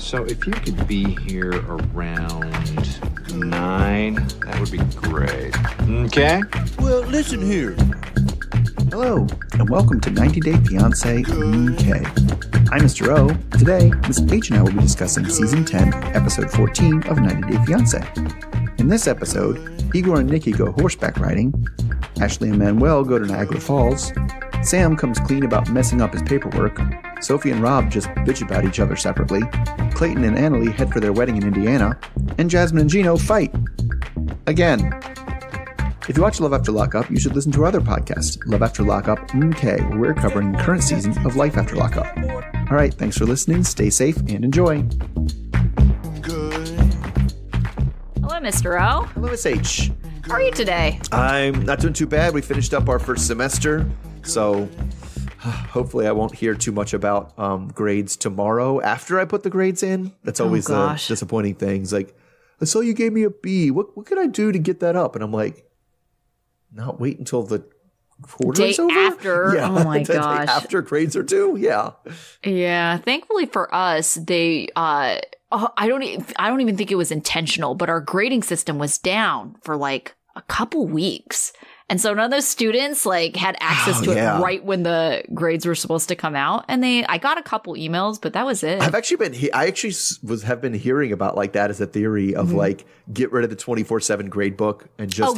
So if you could be here around 9, that would be great. Okay? Well, listen here. Hello, and welcome to 90 Day Fiancé UK. I'm Mr. O. Today, Ms. H and I will be discussing Season 10, Episode 14 of 90 Day Fiancé. In this episode, Igor and Nikki go horseback riding, Ashley and Manuel go to Niagara Falls, Sam comes clean about messing up his paperwork, Sophie and Rob just bitch about each other separately, Clayton and Anali head for their wedding in Indiana, and Jasmin and Gino fight. Again. If you watch Love After Lockup, you should listen to our other podcast, Love After Lockup UK, where we're covering the current season of Life After Lockup. All right, thanks for listening, stay safe, and enjoy. Hello, Mr. O. Hello, Miss H. How are you today? I'm not doing too bad. We finished up our first semester, so hopefully I won't hear too much about grades tomorrow after I put the grades in. That's always the disappointing thing. It's like, I saw you gave me a B. What could I do to get that up? And I'm like, not wait until the quarter is over? After. Yeah. Oh my the gosh. Day after grades are due? Yeah. Yeah. Thankfully for us, they I don't even think it was intentional, but our grading system was down for like a couple weeks. And so none of those students had access to it right when the grades were supposed to come out. And I got a couple emails, but that was it. I have been hearing about that as a theory of get rid of the 24/7 grade book and just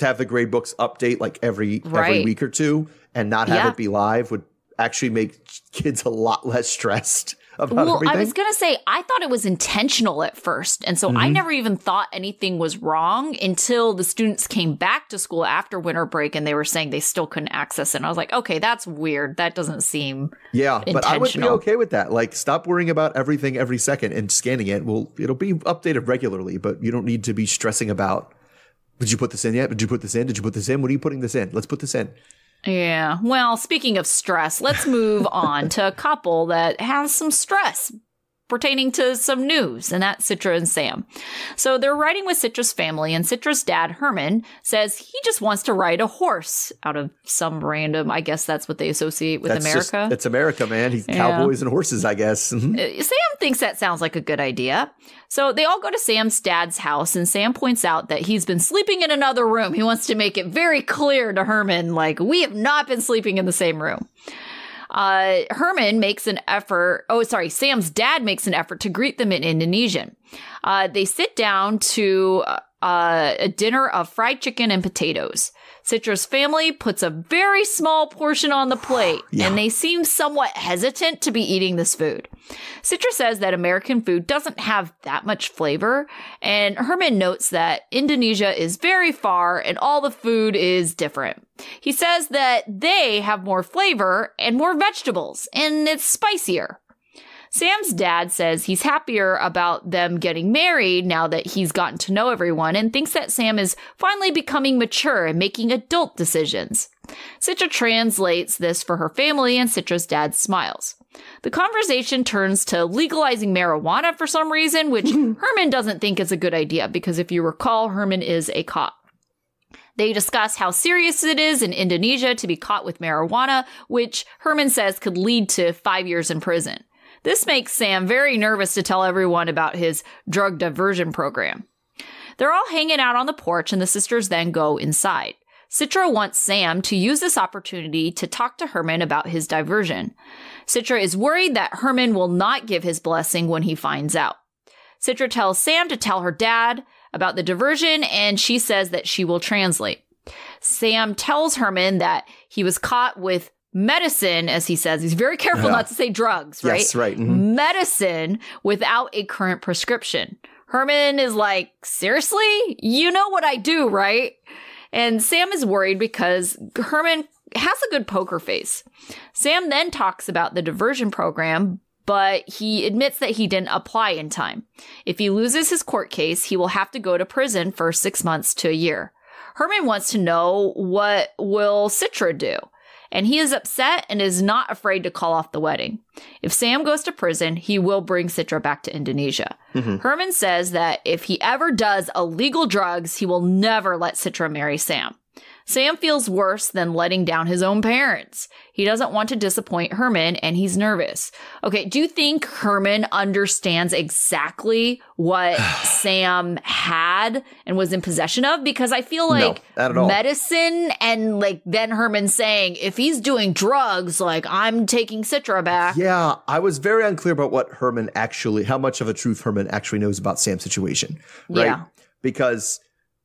have the grade books update every week or two and not have it be live would actually make kids a lot less stressed. Everything. I was going to say, I thought it was intentional at first. And so I never even thought anything was wrong until the students came back to school after winter break and they were saying they still couldn't access it. And I was like, okay, that's weird. That doesn't seem intentional. But I would be okay with that. Stop worrying about everything every second and scanning it. It'll be updated regularly, but you don't need to be stressing about, did you put this in yet? Did you put this in? Did you put this in? What are you putting this in? Let's put this in. Yeah. Well, speaking of stress, let's move on to a couple that has some stress pertaining to some news, and that's Citra and Sam. So they're riding with Citra's family, and Citra's dad, Herman, says he just wants to ride a horse out of some random, I guess that's what they associate with America. It's America, man. He's cowboys and horses, I guess. Sam thinks that sounds like a good idea. So they all go to Sam's dad's house, and Sam points out that he's been sleeping in another room. He wants to make it very clear to Herman, we have not been sleeping in the same room. Herman makes an effort. Sam's dad makes an effort to greet them in Indonesian. They sit down to a dinner of fried chicken and potatoes. Citra's family puts a very small portion on the plate, and they seem somewhat hesitant to be eating this food. Citra says that American food doesn't have that much flavor, and Herman notes that Indonesia is very far and all the food is different. He says that they have more flavor and more vegetables, and it's spicier. Sam's dad says he's happier about them getting married now that he's gotten to know everyone and thinks that Sam is finally becoming mature and making adult decisions. Citra translates this for her family and Citra's dad smiles. The conversation turns to legalizing marijuana for some reason, which Herman doesn't think is a good idea because if you recall, Herman is a cop. They discuss how serious it is in Indonesia to be caught with marijuana, which Herman says could lead to 5 years in prison. This makes Sam very nervous to tell everyone about his drug diversion program. They're all hanging out on the porch, and the sisters then go inside. Citra wants Sam to use this opportunity to talk to Herman about his diversion. Citra is worried that Herman will not give his blessing when he finds out. Citra tells Sam to tell her dad about the diversion, and she says that she will translate. Sam tells Herman that he was caught with medicine, as he says. He's very careful not to say drugs, right? Yes, right. Mm-hmm. Medicine without a current prescription. Herman is like, seriously? You know what I do, right? And Sam is worried because Herman has a good poker face. Sam then talks about the diversion program, but he admits that he didn't apply in time. If he loses his court case, he will have to go to prison for 6 months to a year. Herman wants to know what will Citra do. And he is upset and is not afraid to call off the wedding. If Sam goes to prison, he will bring Citra back to Indonesia. Mm-hmm. Herman says that if he ever does illegal drugs, he will never let Citra marry Sam. Sam feels worse than letting down his own parents. He doesn't want to disappoint Herman, and he's nervous. Okay, do you think Herman understands exactly what Sam had and was in possession of? Because I feel like not at all. Medicine and like then Herman saying, if he's doing drugs, like I'm taking Citra back. Yeah, I was very unclear about what Herman actually, how much of a truth Herman actually knows about Sam's situation, right? Yeah. Because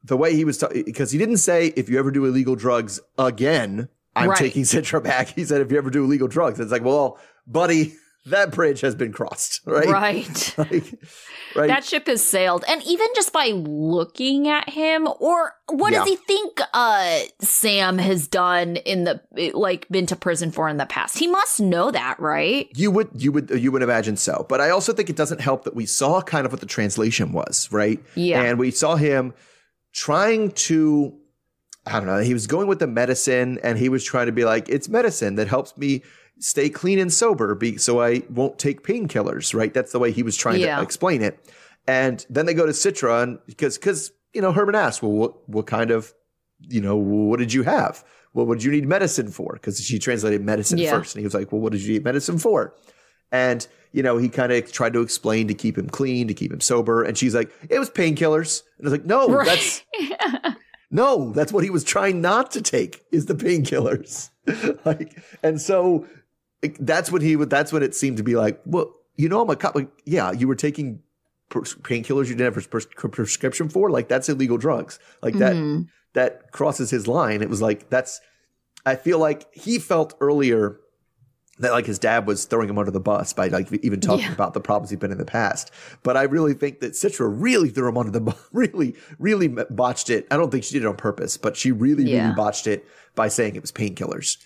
the way he was, because he didn't say, if you ever do illegal drugs again, I'm taking Citra back. He said, if you ever do illegal drugs. It's like, well, buddy, that bridge has been crossed, right? Right. Right. That ship has sailed. And even just by looking at him, or what does he think Sam has done in the, like, been to prison for in the past? He must know that, right? You would imagine so. But I also think it doesn't help that we saw kind of what the translation was, right? Yeah. And we saw him trying to, I don't know, he was going with the medicine and he was trying to be like, it's medicine that helps me stay clean and sober so I won't take painkillers, right? That's the way he was trying to explain it. And then they go to Citra and because Herman asked, well, what kind of, what did you have? Well, what did you need medicine for? Because she translated medicine first. And he was like, well, what did you need medicine for? And, he kind of tried to explain to keep him clean, to keep him sober. And she's like, it was painkillers. And I was like, no, that's what he was trying not to take is the painkillers. And so that's what it seemed to be like. Well, I'm a cop. Like, yeah, you were taking painkillers you didn't have a prescription for. Like that's illegal drugs. Like that crosses his line. It was like, I feel like he felt earlier that like his dad was throwing him under the bus by like even talking about the problems he'd been in the past. But I really think that Citra really threw him under the bus, really botched it. I don't think she did it on purpose, but she really botched it by saying it was painkillers.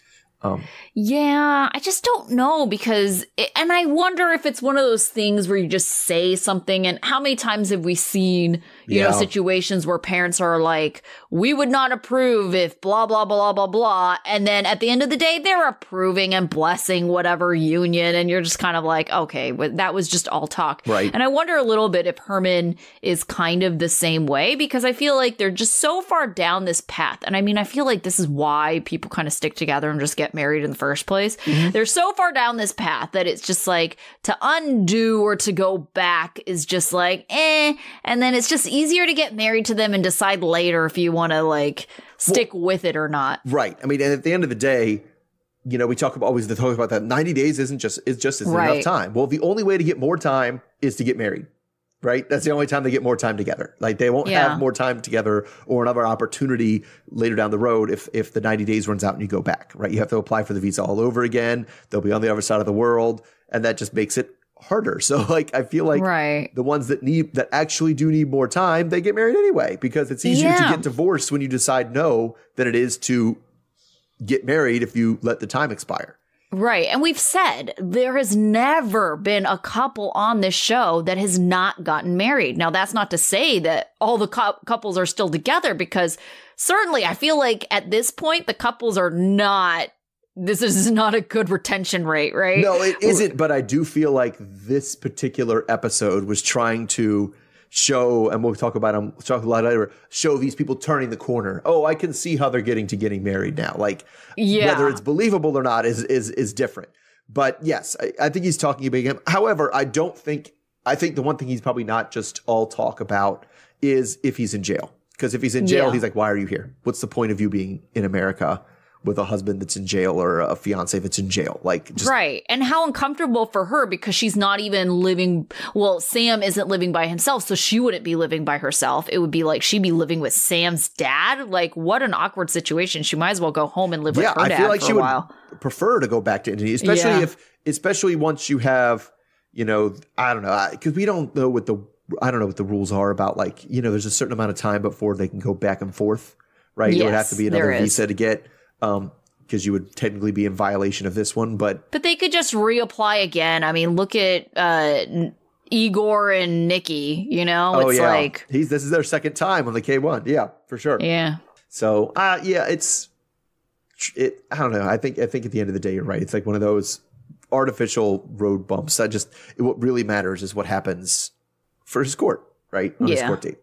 I just don't know because, and I wonder if it's one of those things where you just say something, and how many times have we seen, situations where parents are like, we would not approve if blah, blah, blah, blah, blah. And then at the end of the day, they're approving and blessing whatever union. And you're just kind of like, okay, that was just all talk. Right. And I wonder a little bit if Herman is kind of the same way, because I feel like they're just so far down this path. And I mean, I feel like this is why people kind of stick together and just get married in the first place. They're so far down this path that it's just like to undo or to go back is just like, and then it's just easier to get married to them and decide later if you want to like stick with it or not. Right. I mean, and at the end of the day, we talk about that 90 days isn't enough time. Well, the only way to get more time is to get married. Right? That's the only time they get more time together. Like they won't have more time together or another opportunity later down the road if the 90 days runs out and you go back, right? You have to apply for the visa all over again. They'll be on the other side of the world, and that just makes it harder. So like I feel like the ones that actually do need more time, they get married anyway because it's easier to get divorced when you decide no than it is to get married if you let the time expire. Right. And we've said there has never been a couple on this show that has not gotten married. Now, that's not to say that all the couples are still together, because certainly I feel like at this point, the couples are not. This is not a good retention rate, right? No, it isn't. But I do feel like this particular episode was trying to show, and we'll talk about them, talk a lot later, show these people turning the corner. Oh, I can see how they're getting married now. Like, whether it's believable or not is different. But yes, I think he's talking about him. However, I think the one thing he's probably not just all talk about is if he's in jail. Because if he's in jail, he's like, why are you here? What's the point of you being in America with a husband that's in jail or a fiance that's in jail? Like, just right. And how uncomfortable for her, because she's not even living. Well, Sam isn't living by himself, so she wouldn't be living by herself. It would be like she'd be living with Sam's dad. Like, what an awkward situation. She might as well go home and live with her dad. I feel like she would prefer to go back to India, especially once you have, I don't know, because we don't know what the rules are about, like, there's a certain amount of time before they can go back and forth, right? It would have to be another visa to get. Because you would technically be in violation of this one, but they could just reapply again. I mean, look at Igor and Nikki. It's like this is their second time on the K1. Yeah, for sure. Yeah. So I don't know. I think at the end of the day, you're right. It's like one of those artificial road bumps. What really matters is what happens for his court, right? On his court date.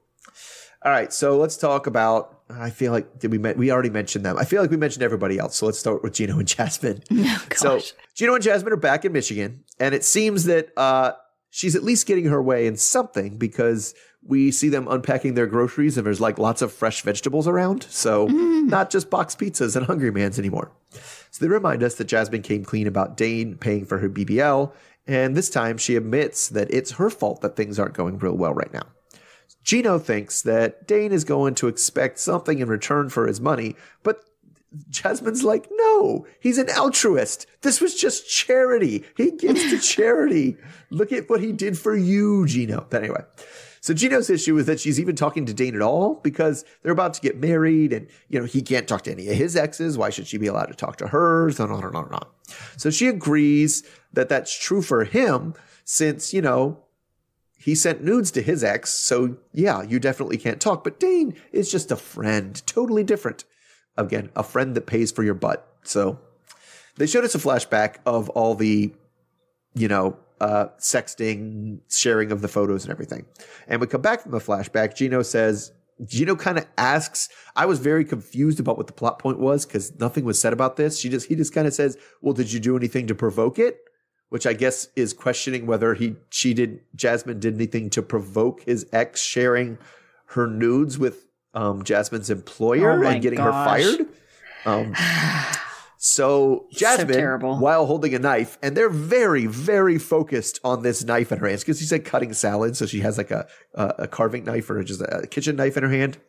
All right, so let's talk about, I feel like, we already mentioned them. I feel like we mentioned everybody else, so let's start with Gino and Jasmin. Oh, gosh. So Gino and Jasmin are back in Michigan, and it seems that she's at least getting her way in something because we see them unpacking their groceries and there's like lots of fresh vegetables around. So not just boxed pizzas and Hungry Man's anymore. So they remind us that Jasmin came clean about Dane paying for her BBL, and this time she admits that it's her fault that things aren't going real well right now. Gino thinks that Dane is going to expect something in return for his money, but Jasmin's like, no, he's an altruist. This was just charity. He gives to charity. Look at what he did for you, Gino. But anyway, so Gino's issue is that she's even talking to Dane at all because they're about to get married and, he can't talk to any of his exes. Why should she be allowed to talk to hers? And on and on and on. So she agrees that that's true for him since, he sent nudes to his ex, so yeah, you definitely can't talk. But Dane is just a friend, totally different. Again, a friend that pays for your butt. So they showed us a flashback of all the, sexting, sharing of the photos and everything. And we come back from the flashback. Gino kind of asks, I was very confused about what the plot point was because nothing was said about this. He just kind of says, well, did you do anything to provoke it? Which I guess is questioning whether Jasmin did anything to provoke his ex sharing her nudes with Jasmin's employer and getting her fired. So Jasmin, while holding a knife, and they're very, very focused on this knife in her hands because she's like cutting salad. So she has like a carving knife or just a kitchen knife in her hand.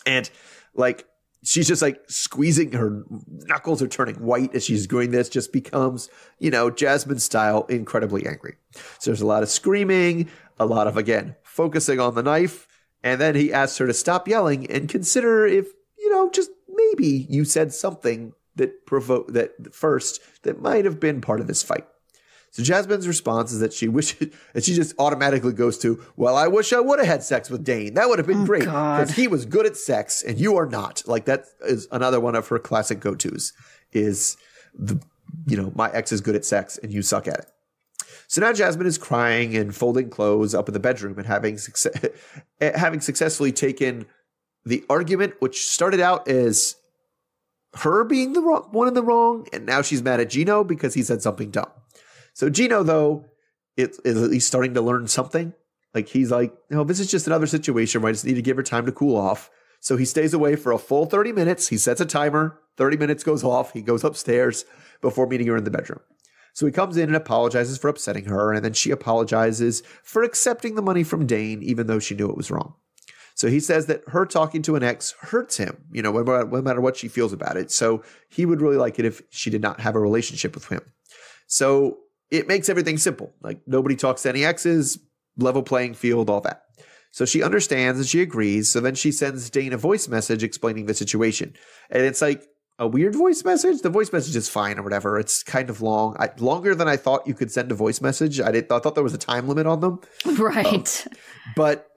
And like, she's just like squeezing, her knuckles are turning white as she's doing this, just becomes, Jasmin style, incredibly angry. So there's a lot of screaming, a lot of, again, focusing on the knife. And then he asks her to stop yelling and consider if, just maybe you said something that provoked that first that might have been part of this fight. So Jasmin's response is that she wishes, and she just automatically goes to, well, I wish I would have had sex with Dane. That would have been great because he was good at sex and you are not. Like that is another one of her classic go-tos is my ex is good at sex and you suck at it. So now Jasmin is crying and folding clothes up in the bedroom and having successfully taken the argument, which started out as her being the one in the wrong. And now she's mad at Gino because he said something dumb. So Gino, though, is at least starting to learn something. Like he's like, this is just another situation where I just need to give her time to cool off. So he stays away for a full 30 minutes. He sets a timer. 30 minutes goes off. He goes upstairs before meeting her in the bedroom. So he comes in and apologizes for upsetting her. And then she apologizes for accepting the money from Dane, even though she knew it was wrong. So he says that her talking to an ex hurts him, no matter what she feels about it. So he would really like it if she did not have a relationship with him. So it makes everything simple. Like nobody talks to any exes, level playing field, all that. So she understands and she agrees. So then she sends Dane a voice message explaining the situation. And it's like a weird voice message. The voice message is fine or whatever. It's kind of long, longer than I thought you could send a voice message. I thought there was a time limit on them. Right. But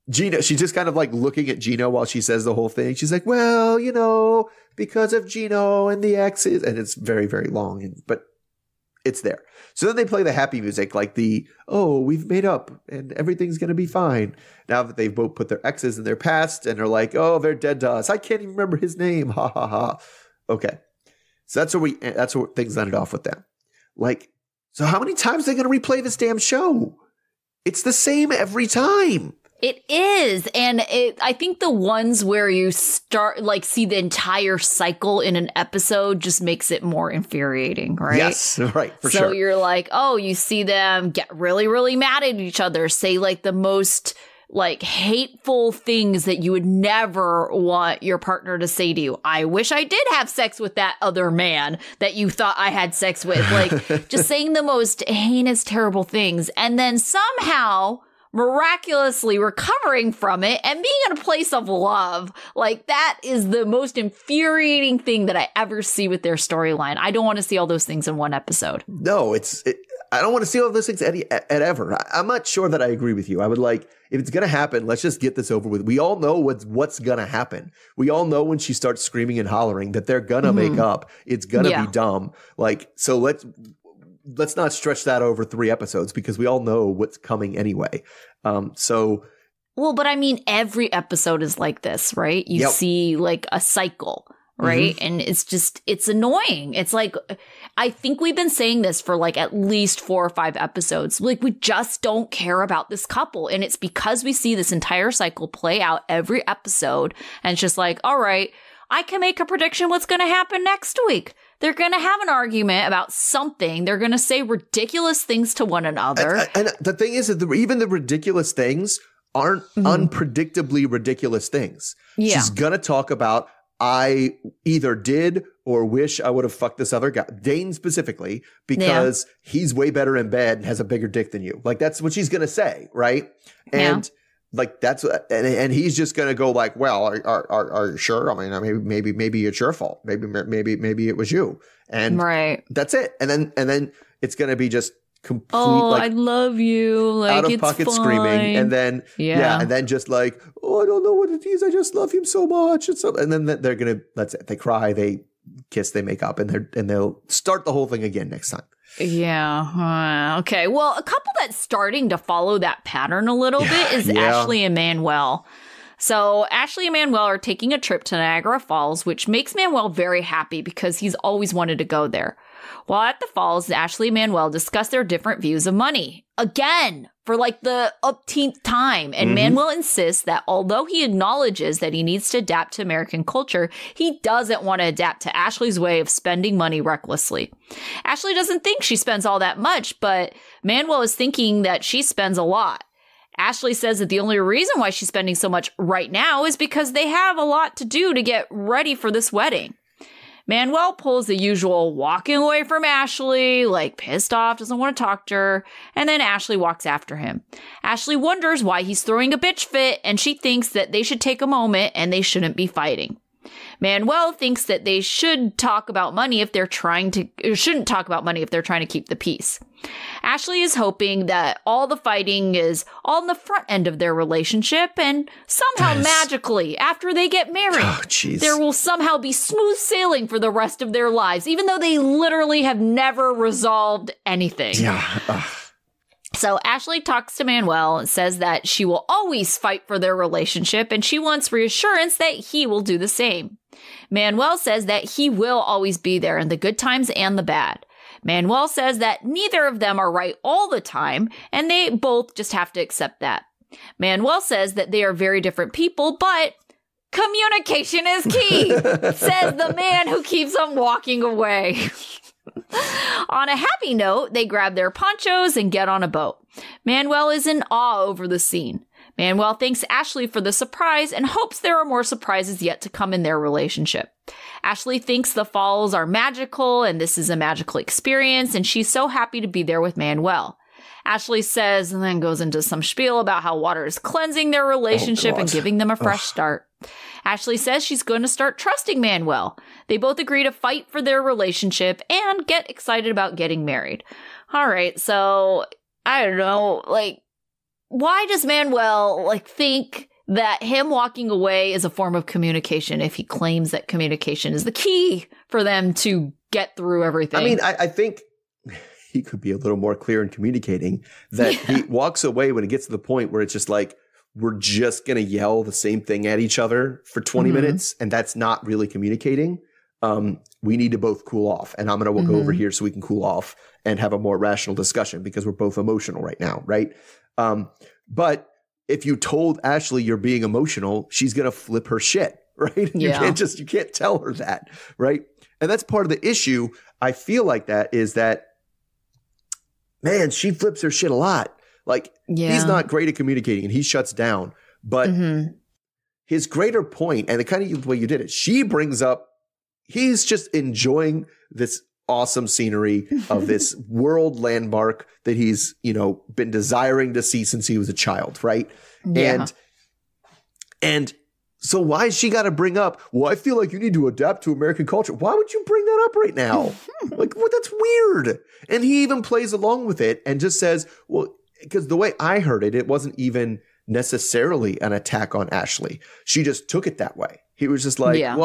Gino, she's just kind of like looking at Gino while she says the whole thing. She's like, well, because of Gino and the exes. And it's very, very long, but it's there. So then they play the happy music, like we've made up and everything's going to be fine. Now that they've both put their exes in their past and they're like, oh, they're dead to us. I can't even remember his name. Ha ha ha. Okay. So that's where things ended off with them. Like, so how many times are they going to replay this damn show? It's the same every time. It is. And I think the ones where you see the entire cycle in an episode just makes it more infuriating, right? Yes, right, for sure. So you're like, oh, you see them get really, really mad at each other, say like the most like hateful things that you would never want your partner to say to you. I wish I did have sex with that other man that you thought I had sex with. Like just saying the most heinous, terrible things. And then somehow miraculously recovering from it and being in a place of love. Like that is the most infuriating thing that I ever see with their storyline. I don't want to see all those things in one episode. No, I don't want to see all those things ever. I'm not sure that I agree with you. I would like, if it's going to happen, let's just get this over with. We all know what's going to happen. We all know when she starts screaming and hollering that they're going to make up. It's going to be dumb. Like, so let's not stretch that over 3 episodes because we all know what's coming anyway. Well, Well, but I mean, every episode is like this, right? You see like a cycle, right? And it's annoying. It's like, I think we've been saying this for like at least 4 or 5 episodes. Like, we just don't care about this couple. And it's because we see this entire cycle play out every episode. And it's just like, all right, I can make a prediction what's going to happen next week. They're going to have an argument about something. They're going to say ridiculous things to one another. And the thing is that even the ridiculous things aren't unpredictably ridiculous things. Yeah. She's going to talk about, I either did or wish I would have fucked this other guy, Dane specifically, because he's way better in bed and has a bigger dick than you. Like, that's what she's going to say, right? And like, that's and he's just going to go like, well, are you sure? I mean, maybe it's your fault. Maybe it was you. And that's it. And then it's going to be just complete, like, I love you, like, out of it's pocket fine. Screaming, and then and then just like, oh, I don't know what it is, I just love him so much, and then they're gonna, that's it, they cry, they kiss, they make up, and they'll start the whole thing again next time. Okay, well, a couple that's starting to follow that pattern a little bit is Ashley and Manuel. So Ashley and Manuel are taking a trip to Niagara Falls, which makes Manuel very happy because he's always wanted to go there. While at the falls, Ashley and Manuel discuss their different views of money. Again, for like the upteenth time. And Manuel insists that although he acknowledges that he needs to adapt to American culture, he doesn't want to adapt to Ashley's way of spending money recklessly. Ashley doesn't think she spends all that much, but Manuel is thinking that she spends a lot. Ashley says that the only reason why she's spending so much right now is because they have a lot to do to get ready for this wedding. Manuel pulls the usual walking away from Ashley, like pissed off, doesn't want to talk to her, and then Ashley walks after him. Ashley wonders why he's throwing a bitch fit, and she thinks that they should take a moment and they shouldn't be fighting. Manuel thinks that they should talk about money if they're shouldn't talk about money if they're trying to keep the peace. Ashley is hoping that all the fighting is all in the front end of their relationship, and somehow magically, after they get married, there will somehow be smooth sailing for the rest of their lives, even though they literally have never resolved anything. So Ashley talks to Manuel and says that she will always fight for their relationship, and she wants reassurance that he will do the same. Manuel says that he will always be there in the good times and the bad. Manuel says that neither of them are right all the time, and they both just have to accept that. Manuel says that they are very different people, but communication is key, says the man who keeps on walking away. On a happy note, they grab their ponchos and get on a boat. Manuel is in awe over the scene. Manuel thanks Ashley for the surprise and hopes there are more surprises yet to come in their relationship. Ashley thinks the falls are magical and this is a magical experience, and she's so happy to be there with Manuel. Ashley says, and then goes into some spiel about how water is cleansing their relationship and giving them a fresh start. Ashley says she's going to start trusting Manuel. They both agree to fight for their relationship and get excited about getting married. All right, so I don't know, like, why does Manuel think that him walking away is a form of communication if he claims that communication is the key for them to get through everything? I mean, I think he could be a little more clear in communicating that he walks away when it gets to the point where it's just like, we're just going to yell the same thing at each other for 20 minutes, and that's not really communicating. We need to both cool off, and I'm going to go over here so we can cool off and have a more rational discussion because we're both emotional right now, right? But if you told Ashley you're being emotional, she's going to flip her shit, right? You can't tell her that, right? And that's part of the issue. I feel like that is that, man, she flips her shit a lot. Like, he's not great at communicating and he shuts down. But his greater point, and the kind of way you did it, she brings up, he's just enjoying this awesome scenery of this world landmark that he's, been desiring to see since he was a child, right? Yeah. And so why has she got to bring up, well, I feel like you need to adapt to American culture. Why would you bring that up right now? Like, well, that's weird. And he even plays along with it and just says, well, because the way I heard it, it wasn't even necessarily an attack on Ashley. She just took it that way. He was just like, well,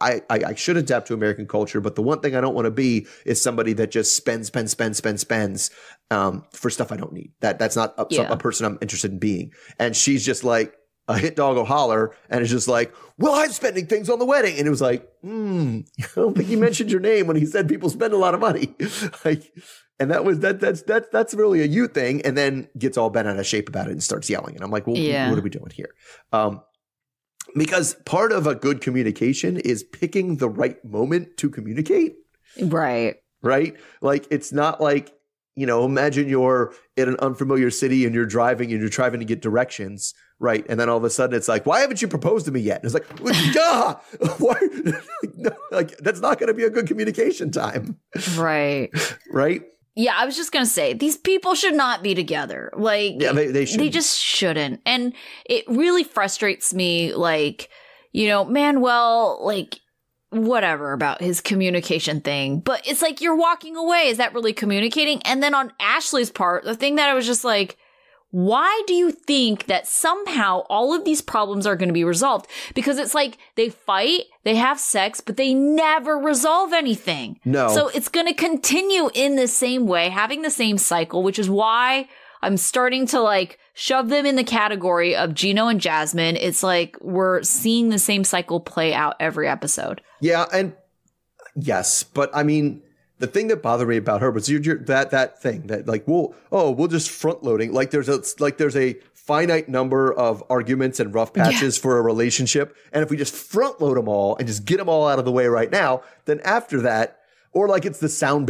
I should adapt to American culture, but the one thing I don't want to be is somebody that just spends. for stuff I don't need. That's not a person I'm interested in being. And she's just like a hit dog will holler, and it's just like, well, I'm spending things on the wedding. And it was like, I don't think he mentioned your name when he said people spend a lot of money. Like, and that's really a you thing. And then gets all bent out of shape about it and starts yelling. And I'm like, well, what are we doing here? Because part of a good communication is picking the right moment to communicate. Right. Right. Like, it's not like, imagine you're in an unfamiliar city and you're driving and you're trying to get directions. Right. And then all of a sudden it's like, why haven't you proposed to me yet? And it's like, why? Like, that's not going to be a good communication time. Right. Right. Yeah, I was just going to say, these people should not be together. Like, yeah, they should. They just shouldn't. And it really frustrates me, like, Manuel, like, whatever about his communication thing. But it's like, you're walking away. Is that really communicating? And then on Ashley's part, the thing that I was just like, why do you think that somehow all of these problems are going to be resolved? Because it's like they fight, they have sex, but they never resolve anything. No. So it's going to continue in the same way, having the same cycle, which is why I'm starting to like shove them in the category of Gino and Jasmin. It's like we're seeing the same cycle play out every episode. Yeah, and yes, but I mean, the thing that bothered me about her was that thing that like, we'll just front loading. Like there's a finite number of arguments and rough patches for a relationship. And if we just front load them all and just get them all out of the way right now, then after that, or like it's the sound